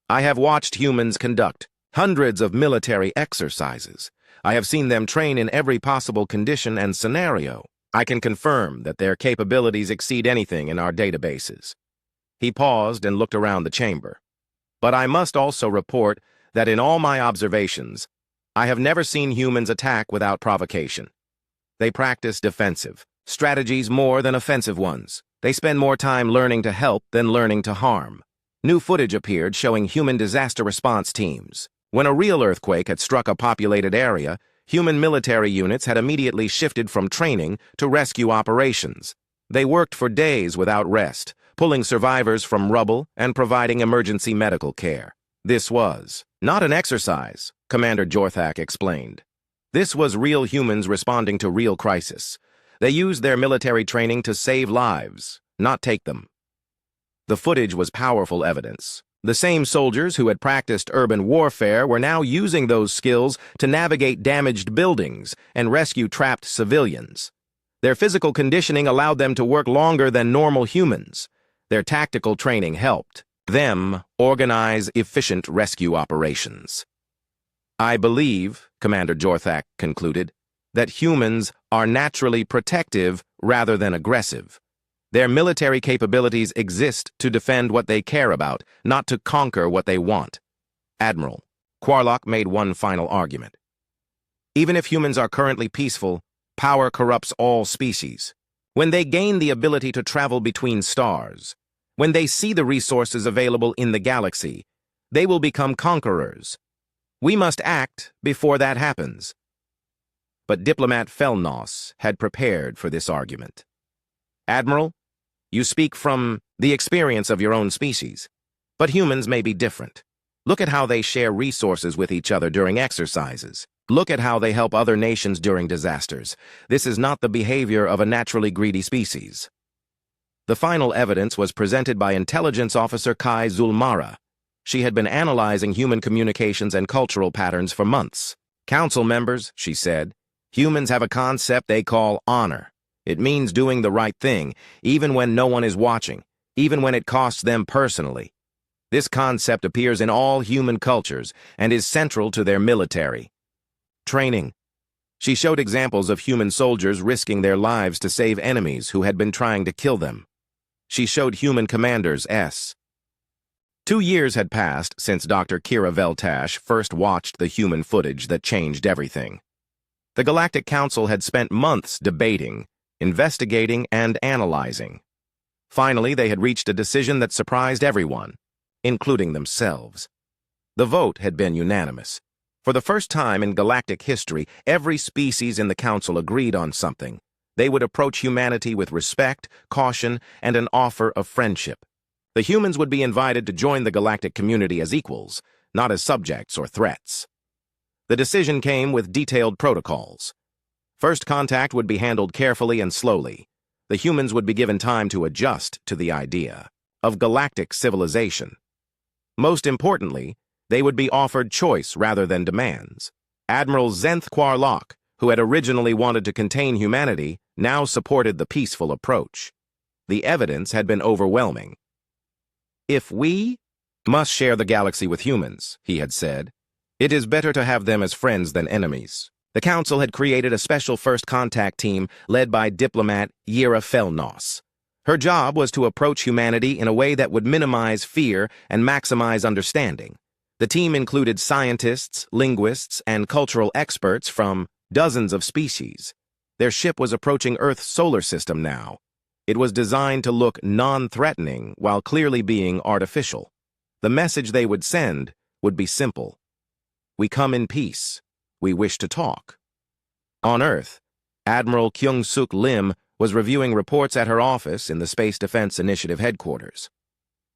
I have watched humans conduct hundreds of military exercises. I have seen them train in every possible condition and scenario. I can confirm that their capabilities exceed anything in our databases. He paused and looked around the chamber. But I must also report that in all my observations, I have never seen humans attack without provocation. They practice defensive strategies more than offensive ones. They spend more time learning to help than learning to harm. New footage appeared showing human disaster response teams. When a real earthquake had struck a populated area, human military units had immediately shifted from training to rescue operations. They worked for days without rest, pulling survivors from rubble and providing emergency medical care. This was not an exercise, Commander Jorthak explained. This was real humans responding to real crisis. They used their military training to save lives, not take them. The footage was powerful evidence. The same soldiers who had practiced urban warfare were now using those skills to navigate damaged buildings and rescue trapped civilians. Their physical conditioning allowed them to work longer than normal humans. Their tactical training helped. them organize efficient rescue operations. I believe, Commander Jorthak concluded, that humans are naturally protective rather than aggressive. Their military capabilities exist to defend what they care about, not to conquer what they want. Admiral, Quarlock made one final argument. Even if humans are currently peaceful, power corrupts all species. When they gain the ability to travel between stars, when they see the resources available in the galaxy, they will become conquerors. We must act before that happens. But diplomat Felnos had prepared for this argument. Admiral, you speak from the experience of your own species, but humans may be different. Look at how they share resources with each other during exercises. Look at how they help other nations during disasters. This is not the behavior of a naturally greedy species. The final evidence was presented by Intelligence Officer Kai Zulmara. She had been analyzing human communications and cultural patterns for months. Council members, she said, humans have a concept they call honor. It means doing the right thing, even when no one is watching, even when it costs them personally. This concept appears in all human cultures and is central to their military training. She showed examples of human soldiers risking their lives to save enemies who had been trying to kill them. She showed human commanders 2 years had passed since Dr. Kira Veltash first watched the human footage that changed everything. The Galactic Council had spent months debating, investigating, and analyzing. Finally, they had reached a decision that surprised everyone, including themselves. The vote had been unanimous. For the first time in galactic history, every species in the Council agreed on something. They would approach humanity with respect, caution, and an offer of friendship. The humans would be invited to join the galactic community as equals, not as subjects or threats. The decision came with detailed protocols. First contact would be handled carefully and slowly. The humans would be given time to adjust to the idea of galactic civilization. Most importantly, they would be offered choice rather than demands. Admiral Zenth Quarlock, who had originally wanted to contain humanity, now supported the peaceful approach. The evidence had been overwhelming. If we must share the galaxy with humans, he had said, it is better to have them as friends than enemies. The Council had created a special first contact team led by diplomat Yira Felnos. Her job was to approach humanity in a way that would minimize fear and maximize understanding. The team included scientists, linguists, and cultural experts from dozens of species. Their ship was approaching Earth's solar system now. It was designed to look non-threatening while clearly being artificial. The message they would send would be simple. We come in peace. We wish to talk. On Earth, Admiral Kyung-Suk Lim was reviewing reports at her office in the Space Defense Initiative headquarters.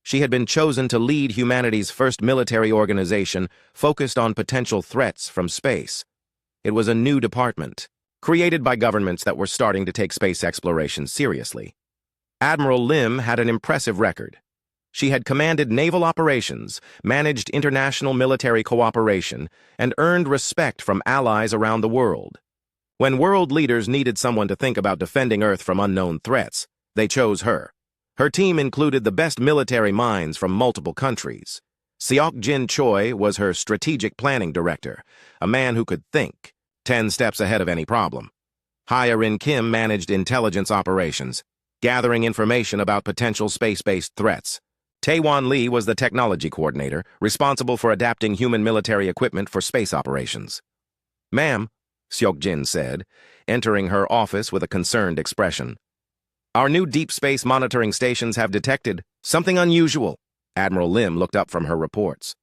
She had been chosen to lead humanity's first military organization focused on potential threats from space. It was a new department, created by governments that were starting to take space exploration seriously. Admiral Lim had an impressive record. She had commanded naval operations, managed international military cooperation, and earned respect from allies around the world. When world leaders needed someone to think about defending Earth from unknown threats, they chose her. Her team included the best military minds from multiple countries. Seok Jin Choi was her strategic planning director, a man who could think 10 steps ahead of any problem. Hye-Rin Kim managed intelligence operations, gathering information about potential space-based threats. Taewon Lee was the technology coordinator, responsible for adapting human military equipment for space operations. "Ma'am," Seok Jin said, entering her office with a concerned expression. "Our new deep space monitoring stations have detected something unusual." Admiral Lim looked up from her reports.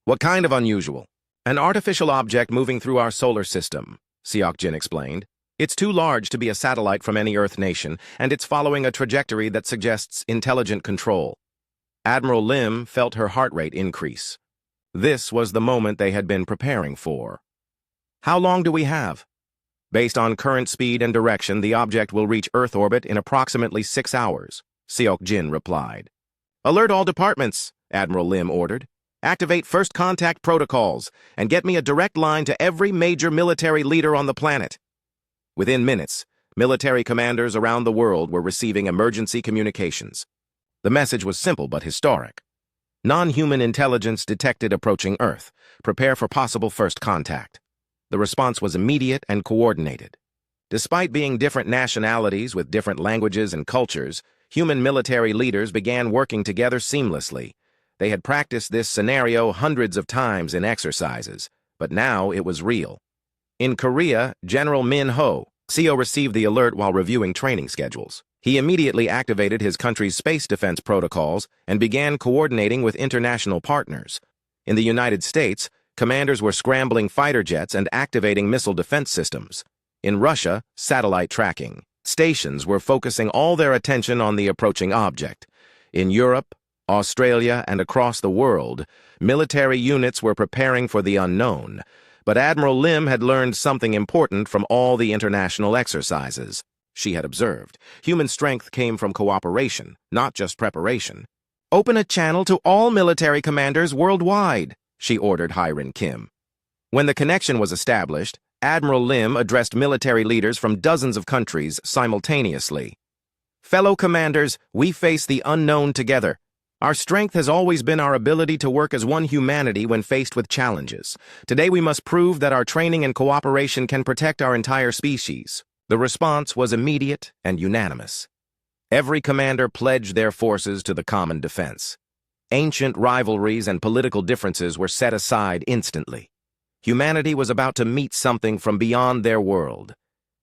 "What kind of unusual?" "An artificial object moving through our solar system," Seok Jin explained. "It's too large to be a satellite from any Earth nation, and it's following a trajectory that suggests intelligent control." Admiral Lim felt her heart rate increase. This was the moment they had been preparing for. "How long do we have?" "Based on current speed and direction, the object will reach Earth orbit in approximately 6 hours, Seok Jin replied. "Alert all departments," Admiral Lim ordered. "Activate first contact protocols, and get me a direct line to every major military leader on the planet." Within minutes, military commanders around the world were receiving emergency communications. The message was simple but historic. Non-human intelligence detected approaching Earth. Prepare for possible first contact. The response was immediate and coordinated. Despite being different nationalities with different languages and cultures, human military leaders began working together seamlessly. They had practiced this scenario hundreds of times in exercises, but now it was real. In Korea, General Min Ho, CO received the alert while reviewing training schedules. He immediately activated his country's space defense protocols and began coordinating with international partners. In the United States, commanders were scrambling fighter jets and activating missile defense systems. In Russia, satellite tracking stations were focusing all their attention on the approaching object. In Europe, Australia, and across the world, military units were preparing for the unknown. But Admiral Lim had learned something important from all the international exercises. She had observed, human strength came from cooperation, not just preparation. "Open a channel to all military commanders worldwide," she ordered Hirin Kim. When the connection was established, Admiral Lim addressed military leaders from dozens of countries simultaneously. "Fellow commanders, we face the unknown together. Our strength has always been our ability to work as one humanity when faced with challenges. Today we must prove that our training and cooperation can protect our entire species." The response was immediate and unanimous. Every commander pledged their forces to the common defense. Ancient rivalries and political differences were set aside instantly. Humanity was about to meet something from beyond their world,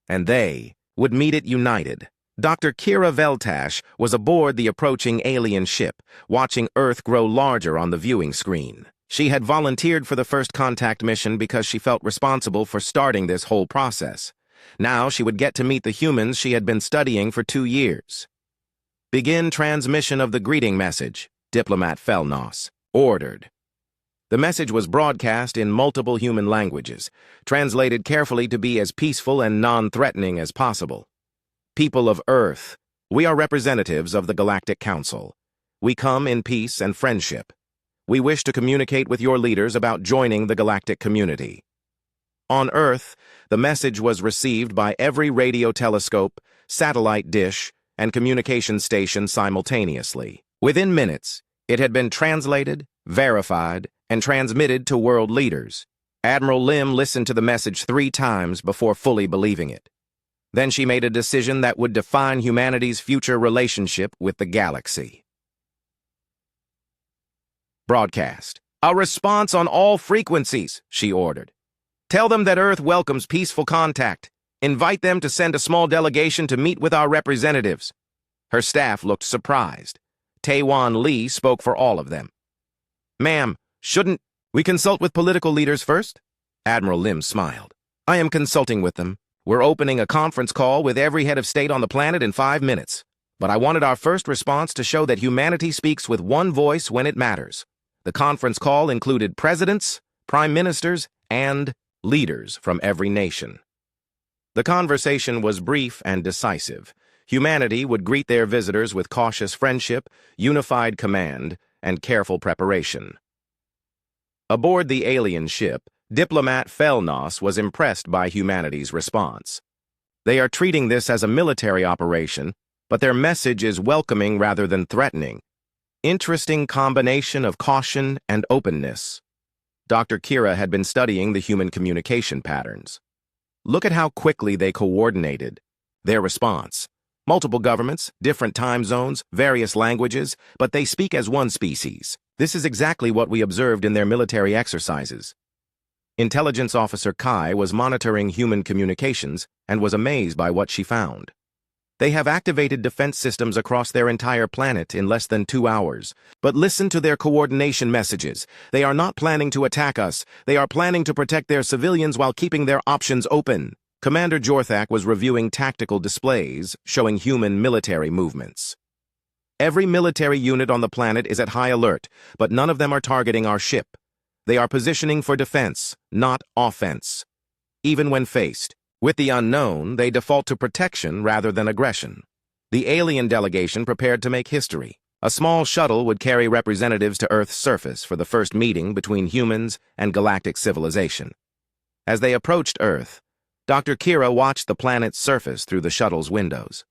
and they would meet it united. Dr. Kira Veltash was aboard the approaching alien ship, watching Earth grow larger on the viewing screen. She had volunteered for the first contact mission because she felt responsible for starting this whole process. Now she would get to meet the humans she had been studying for 2 years. "Begin transmission of the greeting message," Diplomat Felnos ordered. The message was broadcast in multiple human languages, translated carefully to be as peaceful and non-threatening as possible. "People of Earth, we are representatives of the Galactic Council. We come in peace and friendship. We wish to communicate with your leaders about joining the galactic community." On Earth, the message was received by every radio telescope, satellite dish, and communication station simultaneously. Within minutes, it had been translated, verified, and transmitted to world leaders. Admiral Lim listened to the message 3 times before fully believing it. Then she made a decision that would define humanity's future relationship with the galaxy. Broadcast. "A response on all frequencies," she ordered. "Tell them that Earth welcomes peaceful contact. Invite them to send a small delegation to meet with our representatives." Her staff looked surprised. Taewon Lee spoke for all of them. "Ma'am, shouldn't we consult with political leaders first?" Admiral Lim smiled. "I am consulting with them. We're opening a conference call with every head of state on the planet in 5 minutes. But I wanted our first response to show that humanity speaks with one voice when it matters." The conference call included presidents, prime ministers, and leaders from every nation. The conversation was brief and decisive. Humanity would greet their visitors with cautious friendship, unified command, and careful preparation. Aboard the alien ship, Diplomat Felnos was impressed by humanity's response. "They are treating this as a military operation, but their message is welcoming rather than threatening. Interesting combination of caution and openness." Dr. Kira had been studying the human communication patterns. Look at how quickly they coordinated. Their response. Multiple governments, different time zones, various languages, but they speak as one species. This is exactly what we observed in their military exercises. Intelligence Officer Kai was monitoring human communications and was amazed by what she found. They have activated defense systems across their entire planet in less than 2 hours. But listen to their coordination messages. They are not planning to attack us. They are planning to protect their civilians while keeping their options open. Commander Jorthak was reviewing tactical displays showing human military movements. "Every military unit on the planet is at high alert, but none of them are targeting our ship. They are positioning for defense, not offense. Even when faced with the unknown, they default to protection rather than aggression." The alien delegation prepared to make history. A small shuttle would carry representatives to Earth's surface for the first meeting between humans and galactic civilization. As they approached Earth, Dr. Kira watched the planet's surface through the shuttle's windows.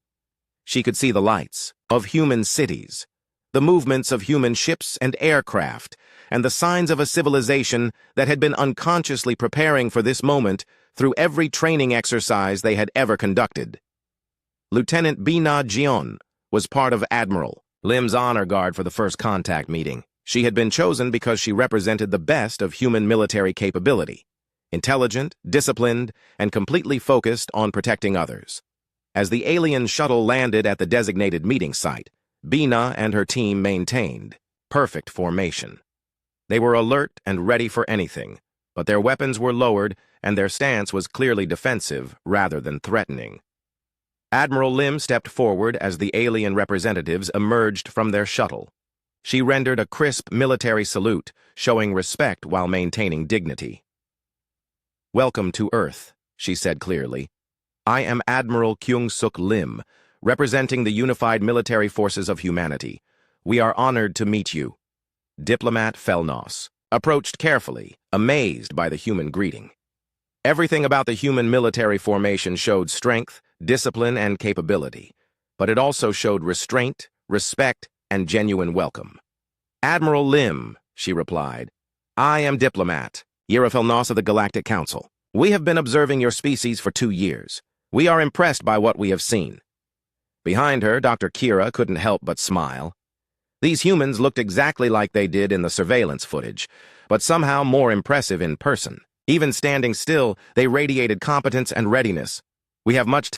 She could see the lights of human cities, the movements of human ships and aircraft, and the signs of a civilization that had been unconsciously preparing for this moment through every training exercise they had ever conducted. Lieutenant Bina Jion was part of Admiral Lim's honor guard for the first contact meeting. She had been chosen because she represented the best of human military capability, intelligent, disciplined, and completely focused on protecting others. As the alien shuttle landed at the designated meeting site, Bina and her team maintained perfect formation. They were alert and ready for anything, but their weapons were lowered and their stance was clearly defensive rather than threatening. Admiral Lim stepped forward as the alien representatives emerged from their shuttle. She rendered a crisp military salute, showing respect while maintaining dignity. "Welcome to Earth," she said clearly. "I am Admiral Kyung-suk Lim, representing the unified military forces of humanity. We are honored to meet you." Diplomat Felnos approached carefully, amazed by the human greeting. Everything about the human military formation showed strength, discipline, and capability, but it also showed restraint, respect, and genuine welcome. "Admiral Lim," she replied. "I am Diplomat, Yira Felnos of the Galactic Council. We have been observing your species for 2 years. We are impressed by what we have seen." Behind her, Dr. Kira couldn't help but smile. These humans looked exactly like they did in the surveillance footage, but somehow more impressive in person. Even standing still, they radiated competence and readiness. "We have much